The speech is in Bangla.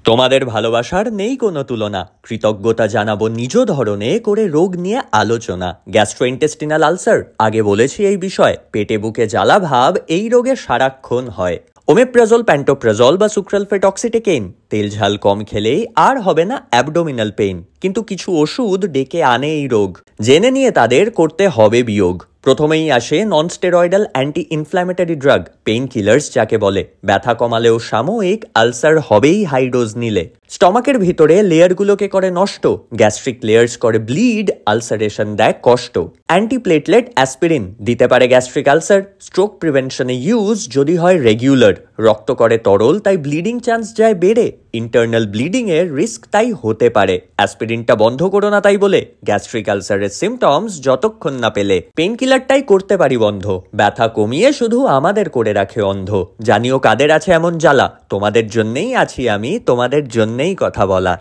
তোমাদের ভালোবাসার নেই কোনো তুলনা, কৃতজ্ঞতা জানাবো নিজ ধরনে করে রোগ নিয়ে আলোচনা। গ্যাস্ট্রোইন্টেস্টিনাল আলসার, আগে বলেছি এই বিষয়, পেটে বুকে জ্বালা ভাব এই রোগে সারাক্ষণ হয়। ওমেপ্রাজল, প্যান্টোপ্রাজল বা সুক্রালফেট অক্সিটেকেন তেল ঝাল কম খেলেই আর হবে না অ্যাবডোমিনাল পেইন, কিন্তু কিছু ওষুধ ডেকে আনে এই রোগ, জেনে নিয়ে তাদের করতে হবে বিয়োগ। প্রথমেই আসে non steroidal anti inflammatory drug, pain killers যাকে বলে। ব্যথা কমালেও সাময়িক, আলসার হবেই হাই ডোজ নিলে। স্টমাকের ভিতরে লেয়ারগুলোকে করে নষ্ট, গ্যাস্ট্রিক লেয়ার্স করে ব্লিড, আলসারেশন দেয় কষ্ট। অ্যান্টিপ্লেটলেট অ্যাসপিরিন দিতে পারে গ্যাস্ট্রিক আলসার, স্ট্রোক প্রিভেনশনে ইউজ যদি হয় রেগুলার। রক্ত করে তরল, তাই ব্লিডিং চান্স যায় বেড়ে, ইন্টারনাল ব্লিডিং এর রিস্ক তাই হতে পারে। অ্যাসপিরিনটা বন্ধ করো না তাই বলে গ্যাস্ট্রিক আলসারের সিমটমস যতক্ষণ না পেলে। পেইন কিলারটাই করতে পারি বন্ধ, ব্যথা কমিয়ে শুধু আমাদের করে রাখে অন্ধ। জানিও কাদের আছে এমন জ্বালা, তোমাদের জন্যেই আছি আমি, তোমাদের জন্যেই কথা বলা।